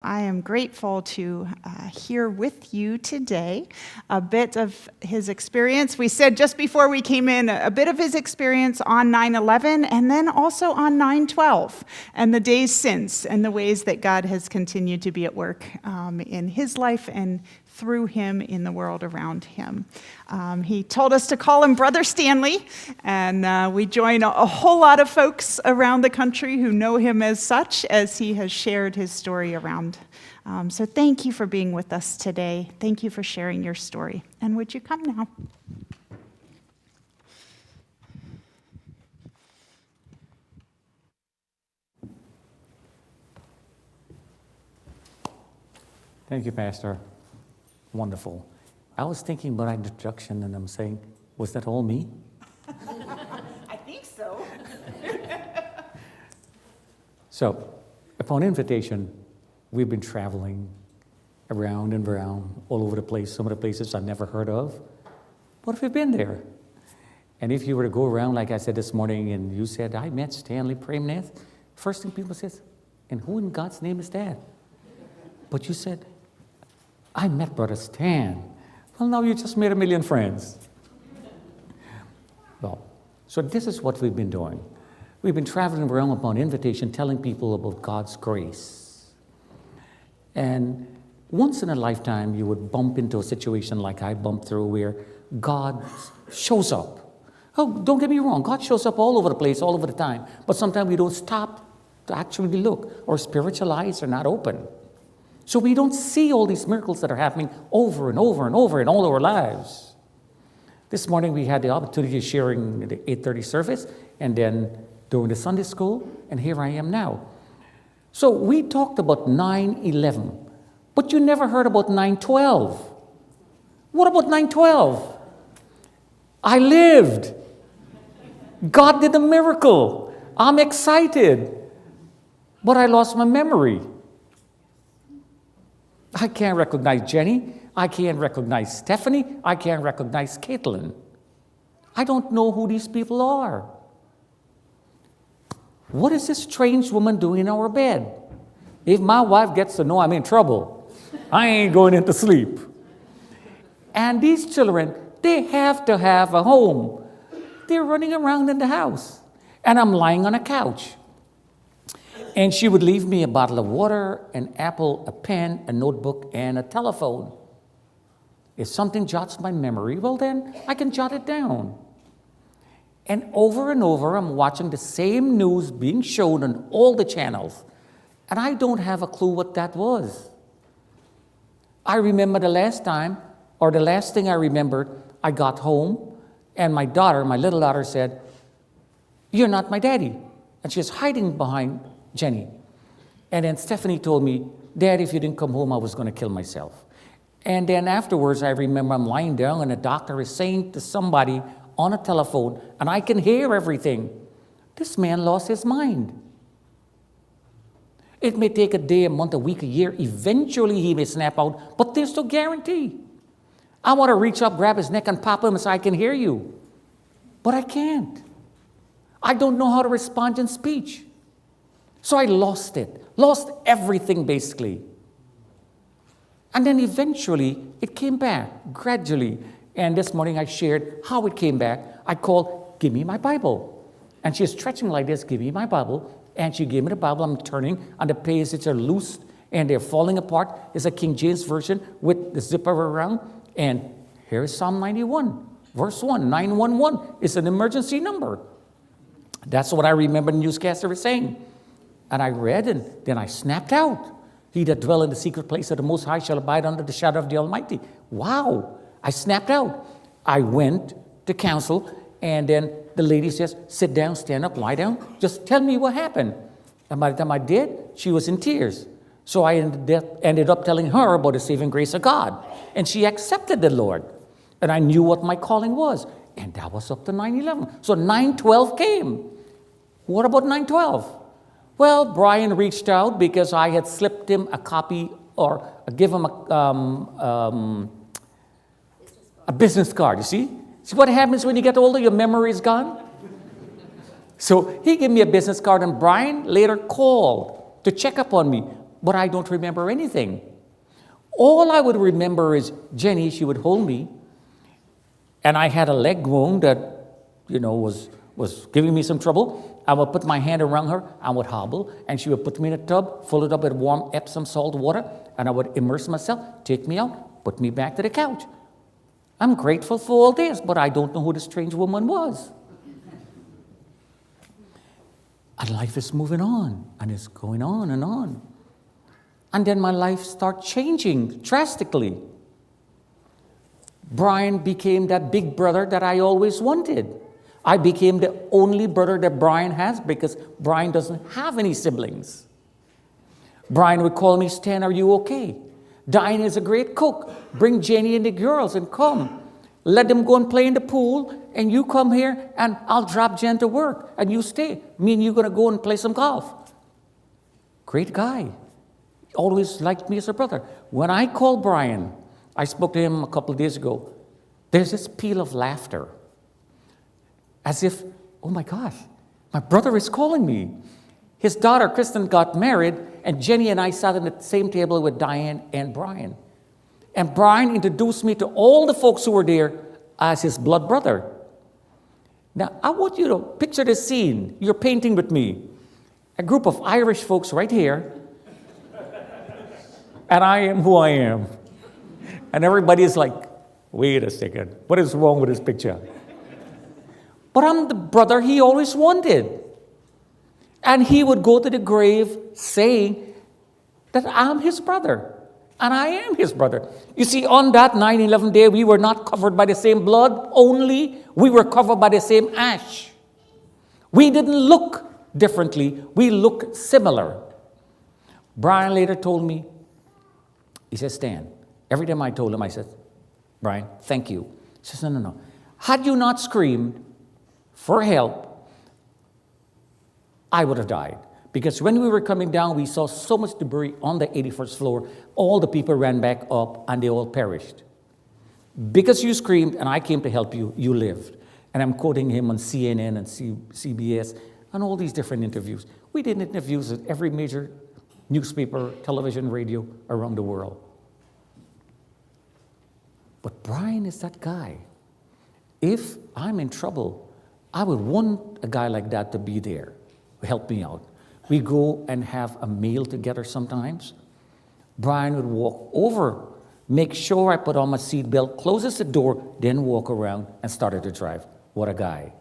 I am grateful to hear with you today a bit of his experience. We said just before we came in, a bit of his experience on 9/11 and then also on 9/12 and the days since and the ways that God has continued to be at work in his life and through him in the world around him. He told us to call him Brother Stanley, and we join a whole lot of folks around the country who know him as such, as he has shared his story around. So thank you for being with us today. Thank you for sharing your story. And would you come now? Thank you, Pastor. Wonderful. I was thinking about introduction, and I'm saying, was that all me? I think so. So, upon invitation, we've been traveling around and around, all over the place, some of the places I've never heard of. What if we've been there? And if you were to go around, like I said this morning, and you said, I met Stanley Praimnath, first thing people says, and who in God's name is that? But you said, I met Brother Stan. Well, now you just made a million friends. Well, so this is what we've been doing. We've been traveling around upon invitation, telling people about God's grace. And once in a lifetime, you would bump into a situation like I bumped through where God shows up. Oh, don't get me wrong. God shows up all over the place, all over the time. But sometimes we don't stop to actually look. Our spiritual eyes are not open. So we don't see all these miracles that are happening over and over and over in all our lives. This morning we had the opportunity of sharing the 8:30 service and then during the Sunday school, and here I am now. So we talked about 9/11, but you never heard about 9/12. What about 9/12? I lived. God did a miracle. I'm excited, but I lost my memory. I can't recognize Jenny. I can't recognize Stephanie. I can't recognize Caitlin. I don't know who these people are. What is this strange woman doing in our bed? If my wife gets to know, I'm in trouble. I ain't going into sleep. And these children, they have to have a home. They're running around in the house. And I'm lying on a couch. And she would leave me a bottle of water, an apple, a pen, a notebook, and a telephone. If something jots my memory, well then, I can jot it down. And over, I'm watching the same news being shown on all the channels. And I don't have a clue what that was. I remember the last thing I remembered, I got home, and my little daughter said, "You're not my daddy." And she was hiding behind Jenny. And then Stephanie told me, "Dad, if you didn't come home, I was going to kill myself." And then afterwards, I remember I'm lying down and the doctor is saying to somebody on a telephone, and I can hear everything, "This man lost his mind." It may take a day, a month, a week, a year. Eventually, he may snap out, but there's no guarantee. I want to reach up, grab his neck, and pop him and say, "I can hear you." But I can't. I don't know how to respond in speech. So I lost everything basically. And then eventually it came back gradually. And this morning I shared how it came back. I called, "Give me my Bible." And she's stretching like this, "Give me my Bible." And she gave me the Bible. I'm turning and the pages are loose and they're falling apart. It's a King James version with the zipper around. And here's Psalm 91, verse 1, 911. It's an emergency number. That's what I remember the newscaster was saying. And I read, and then I snapped out. "He that dwell in the secret place of the Most High shall abide under the shadow of the Almighty." Wow, I snapped out. I went to counsel, and then the lady says, "Sit down, stand up, lie down. Just tell me what happened." And by the time I did, she was in tears. So I ended up telling her about the saving grace of God. And she accepted the Lord. And I knew what my calling was. And that was up to 9/11. So 9/12 came. What about 9/12? Well, Brian reached out because I had slipped him a copy or give him a business card, you see? See what happens when you get older, your memory is gone? So he gave me a business card, and Brian later called to check up on me, but I don't remember anything. All I would remember is Jenny, she would hold me, and I had a leg wound that, was giving me some trouble. I would put my hand around her, I would hobble, and she would put me in a tub, fill it up with warm Epsom salt water, and I would immerse myself, take me out, put me back to the couch. I'm grateful for all this, but I don't know who the strange woman was. And life is moving on, and it's going on and on. And then my life started changing drastically. Brian became that big brother that I always wanted. I became the only brother that Brian has because Brian doesn't have any siblings. Brian would call me, "Stan, are you okay? Diane is a great cook. Bring Jenny and the girls and come. Let them go and play in the pool, and you come here, and I'll drop Jen to work, and you stay. Me and you going to go and play some golf. Great guy. Always liked me as a brother. When I called Brian, I spoke to him a couple of days ago, there's this peal of laughter. As if, oh my gosh, my brother is calling me. His daughter, Kristen, got married, and Jenny and I sat at the same table with Diane and Brian. And Brian introduced me to all the folks who were there as his blood brother. Now, I want you to picture this scene. You're painting with me. A group of Irish folks right here. And I am who I am. And everybody is like, wait a second. What is wrong with this picture? But I'm the brother he always wanted. And he would go to the grave saying that I'm his brother. And I am his brother. You see, on that 9/11 day, we were not covered by the same blood, only we were covered by the same ash. We didn't look differently. We looked similar. Brian later told me, he said, Stan, every time I told him, I said, Brian, thank you. He says, no. Had you not screamed for help, I would have died. Because when we were coming down, we saw so much debris on the 81st floor, all the people ran back up and they all perished. Because you screamed and I came to help you, you lived. And I'm quoting him on CNN and CBS and all these different interviews. We did interviews at every major newspaper, television, radio around the world. But Brian is that guy. If I'm in trouble, I would want a guy like that to be there, help me out. We go and have a meal together sometimes. Brian would walk over, make sure I put on my seatbelt, closes the door, then walk around and started to drive. What a guy.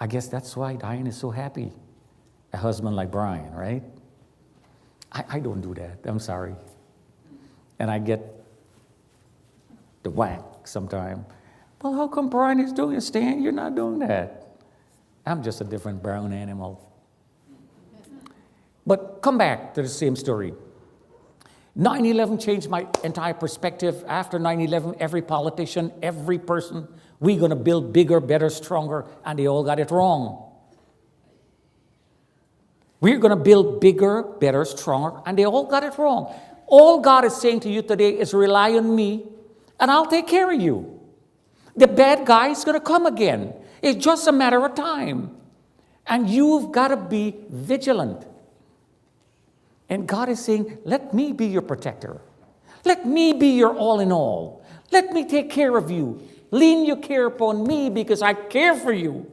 I guess that's why Diane is so happy. A husband like Brian, right? I don't do that. I'm sorry. And I get the whack sometime. Well, how come Brian is doing it, Stan? You're not doing that. I'm just a different brown animal. But come back to the same story. 9/11 changed my entire perspective. After 9/11, every politician, every person, we're going to build bigger, better, stronger, and they all got it wrong. We're going to build bigger, better, stronger, and they all got it wrong. All God is saying to you today is rely on me, and I'll take care of you. The bad guy is going to come again. It's just a matter of time. And you've got to be vigilant. And God is saying, let me be your protector. Let me be your all in all. Let me take care of you. Lean your care upon me because I care for you.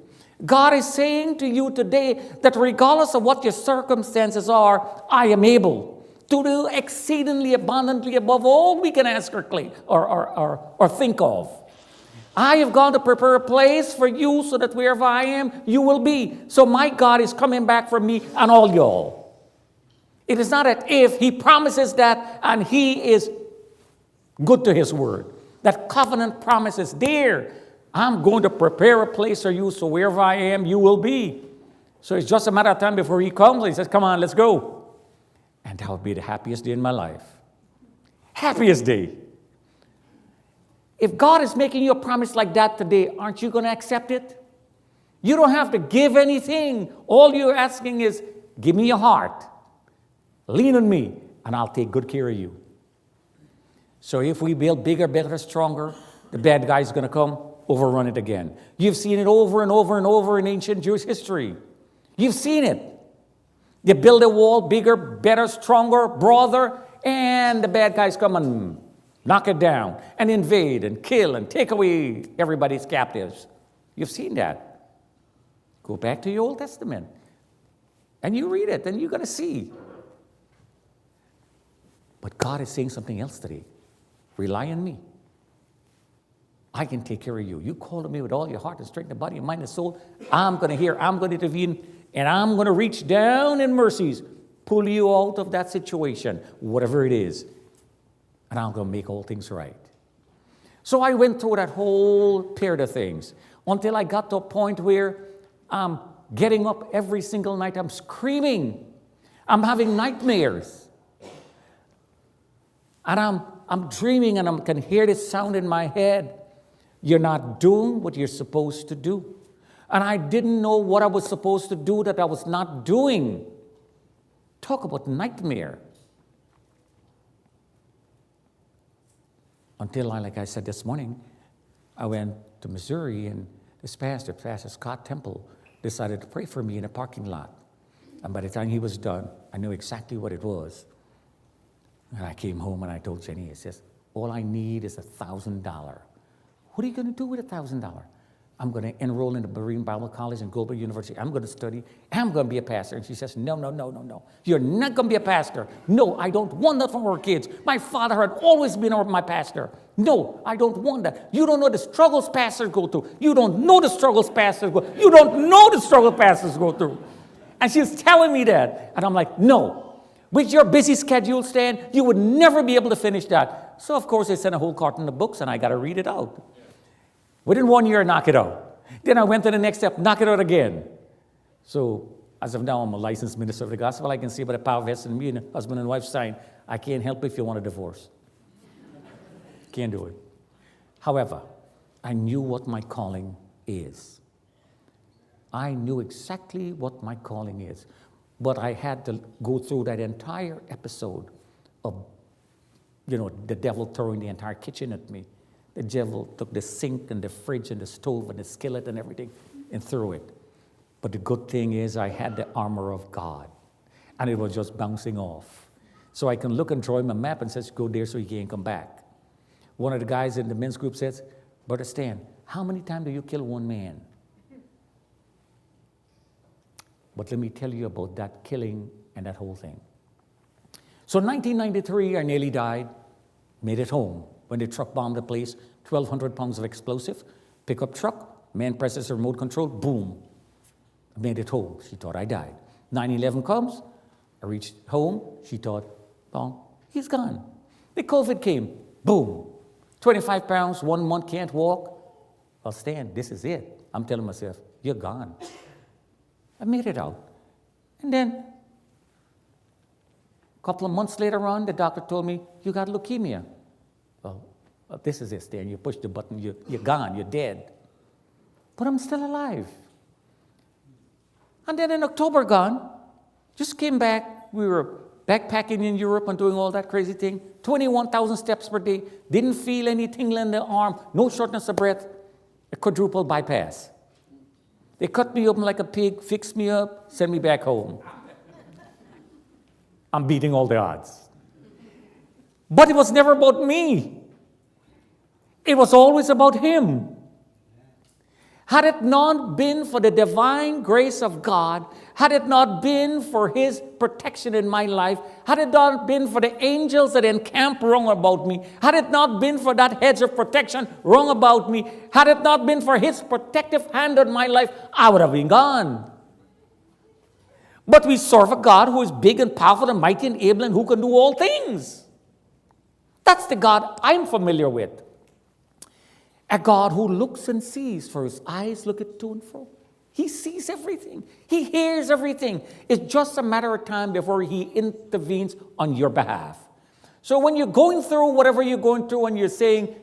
God is saying to you today that regardless of what your circumstances are, I am able to do exceedingly abundantly above all we can ask or think of. I have gone to prepare a place for you so that wherever I am, you will be. So my God is coming back for me and all y'all. It is not that if he promises that and he is good to his word. That covenant promise is there. I'm going to prepare a place for you so wherever I am, you will be. So it's just a matter of time before he comes. He says, come on, let's go. And that would be the happiest day in my life. Happiest day. If God is making you a promise like that today, aren't you going to accept it? You don't have to give anything. All you're asking is, give me your heart. Lean on me, and I'll take good care of you. So if we build bigger, better, stronger, the bad guy is going to come, overrun it again. You've seen it over and over and over in ancient Jewish history. You've seen it. They build a wall bigger, better, stronger, broader, and the bad guys come and knock it down and invade and kill and take away everybody's captives. You've seen that. Go back to your Old Testament, and you read it, and you're going to see. But God is saying something else today. Rely on me. I can take care of you. You call to me with all your heart and strength, and body, and mind, and soul. I'm going to hear. I'm going to intervene, and I'm going to reach down in mercies, pull you out of that situation, whatever it is, and I'm going to make all things right. So I went through that whole period of things until I got to a point where I'm getting up every single night. I'm screaming. I'm having nightmares. And I'm dreaming and I can hear this sound in my head. You're not doing what you're supposed to do. And I didn't know what I was supposed to do that I was not doing. Talk about nightmare. Until, like I said this morning, I went to Missouri and this pastor, Pastor Scott Temple, decided to pray for me in a parking lot. And by the time he was done, I knew exactly what it was. And I came home and I told Jenny, it says, all I need is $1,000. What are you going to do with $1,000? I'm going to enroll in the Marine Bible College and Global University. I'm going to study. I'm going to be a pastor. And she says, no. You're not going to be a pastor. No, I don't want that for our kids. My father had always been my pastor. No, I don't want that. You don't know the struggles pastors go through. You don't know the struggles pastors go through. You don't know the struggles pastors go through. And she's telling me that. And I'm like, no. With your busy schedule, Stan, you would never be able to finish that. So, of course, they sent a whole carton of books, and I got to read it out. Within 1 year, knock it out. Then I went to the next step, knock it out again. So, as of now, I'm a licensed minister of the gospel. I can see by the power vested in me and husband and wife sign, I can't help if you want a divorce. Can't do it. However, I knew what my calling is. I knew exactly what my calling is. But I had to go through that entire episode of, the devil throwing the entire kitchen at me. The devil took the sink and the fridge and the stove and the skillet and everything and threw it. But the good thing is I had the armor of God. And it was just bouncing off. So I can look and draw him a map and says, go there so he can't come back. One of the guys in the men's group says, Brother Stan, how many times do you kill one man? But let me tell you about that killing and that whole thing. So in 1993, I nearly died, made it home. When the truck bombed the place, 1,200 pounds of explosive, pickup truck, man presses the remote control, boom. I made it home. She thought I died. 9/11 comes, I reached home. She thought, well, he's gone. The COVID came, boom. 25 pounds, 1 month, can't walk. Well, Stan, this is it. I'm telling myself, you're gone. I made it out. And then, a couple of months later on, the doctor told me, you got leukemia. Well, this is it, Stan. You push the button, you're gone, you're dead. But I'm still alive. And then in October, gone, just came back. We were backpacking in Europe and doing all that crazy thing. 21,000 steps per day. Didn't feel any tingling in the arm. No shortness of breath. A quadruple bypass. They cut me open like a pig, fixed me up, sent me back home. I'm beating all the odds. But it was never about me. It was always about him. Had it not been for the divine grace of God, had it not been for his protection in my life, had it not been for the angels that encamp round about me, had it not been for that hedge of protection round about me, had it not been for his protective hand on my life, I would have been gone. But we serve a God who is big and powerful and mighty and able and who can do all things. That's the God I'm familiar with. A God who looks and sees, for his eyes look at to and fro. He sees everything. He hears everything. It's just a matter of time before he intervenes on your behalf. So when you're going through whatever you're going through and you're saying,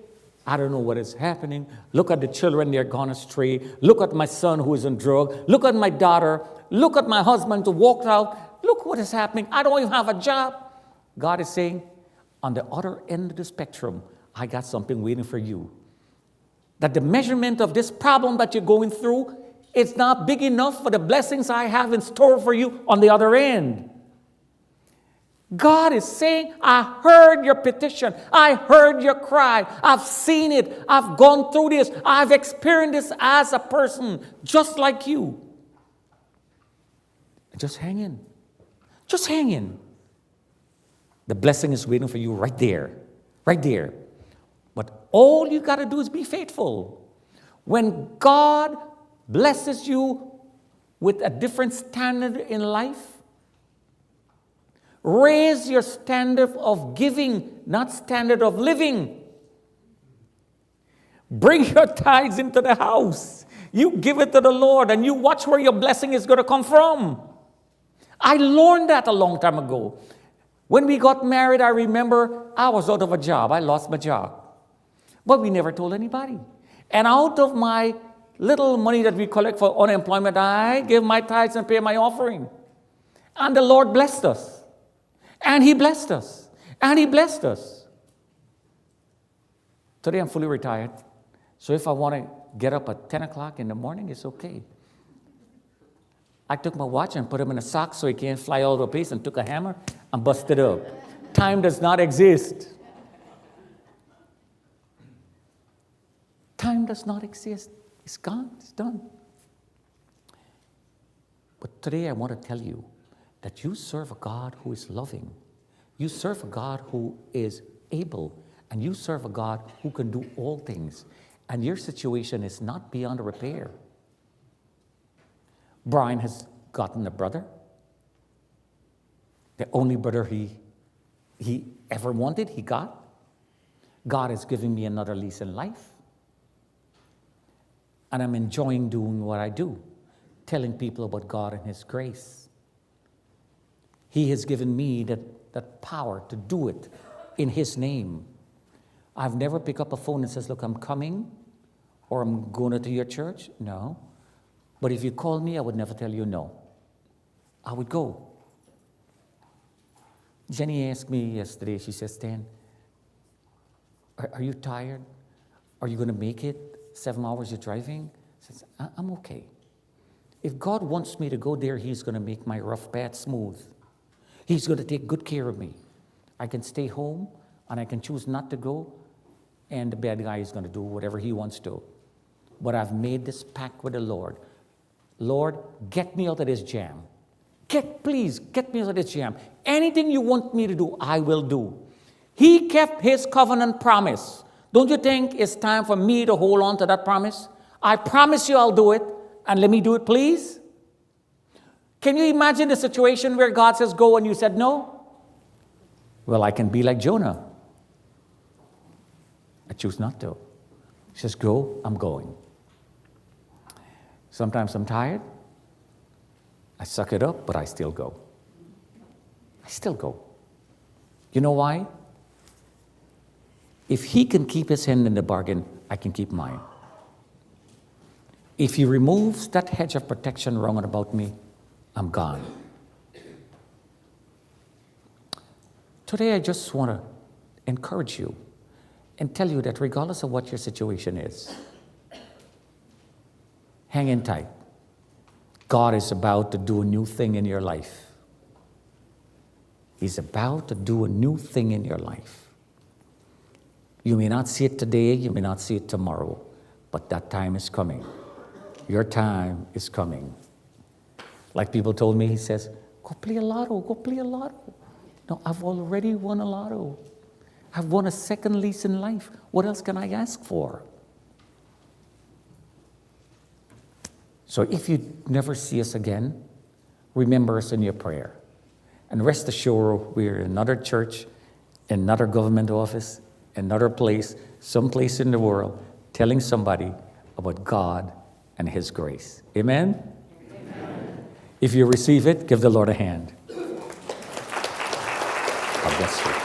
I don't know what is happening. Look at the children, they're gone astray. Look at my son who is on drug. Look at my daughter. Look at my husband who walked out. Look what is happening. I don't even have a job. God is saying, on the other end of the spectrum, I got something waiting for you. That the measurement of this problem that you're going through, it's not big enough for the blessings I have in store for you on the other end. God is saying, I heard your petition. I heard your cry. I've seen it. I've gone through this. I've experienced this as a person just like you. Just hang in. Just hang in. The blessing is waiting for you right there. Right there. But all you got to do is be faithful. When God blesses you with a different standard in life, raise your standard of giving, not standard of living. Bring your tithes into the house. You give it to the Lord and you watch where your blessing is going to come from. I learned that a long time ago. When we got married, I remember I was out of a job. I lost my job. But we never told anybody. And out of my little money that we collect for unemployment, I give my tithes and pay my offering. And the Lord blessed us. And He blessed us. And He blessed us. Today I'm fully retired. So if I want to get up at 10 o'clock in the morning, it's okay. I took my watch and put him in a sock so he can't fly all over the place and took a hammer and busted up. Time does not exist. Time does not exist. It's gone. It's done. But today I want to tell you that you serve a God who is loving. You serve a God who is able. And you serve a God who can do all things. And your situation is not beyond repair. Brian has gotten a brother. The only brother he ever wanted, he got. God is giving me another lease in life. And I'm enjoying doing what I do, telling people about God and His grace. He has given me that power to do it in His name. I've never picked up a phone and says, look, I'm coming, or I'm going to your church. No. But if you call me, I would never tell you no. I would go. Jenny asked me yesterday, she says, Stan, are you tired? Are you going to make it? 7 hours you're driving? I said, I'm okay. If God wants me to go there, He's going to make my rough path smooth. He's going to take good care of me. I can stay home, and I can choose not to go, and the bad guy is going to do whatever he wants to. But I've made this pact with the Lord. Lord, get me out of this jam. Please, get me out of this jam. Anything you want me to do, I will do. He kept His covenant promise. Don't you think it's time for me to hold on to that promise? I promise you I'll do it, and let me do it, please. Can you imagine the situation where God says go and you said no? Well, I can be like Jonah. I choose not to. He says go, I'm going. Sometimes I'm tired. I suck it up, but I still go. I still go. You know why? If He can keep His hand in the bargain, I can keep mine. If He removes that hedge of protection round about me, I'm gone. Today I just want to encourage you and tell you that regardless of what your situation is, hang in tight. God is about to do a new thing in your life. He's about to do a new thing in your life. You may not see it today, you may not see it tomorrow, but that time is coming. Your time is coming. Like people told me, he says, go play a lotto, go play a lotto. No, I've already won a lotto. I've won a second lease in life. What else can I ask for? So if you never see us again, remember us in your prayer. And rest assured, we're in another church, another government office, another place, someplace in the world, telling somebody about God and His grace. Amen? Amen. If you receive it, give the Lord a hand. God bless you.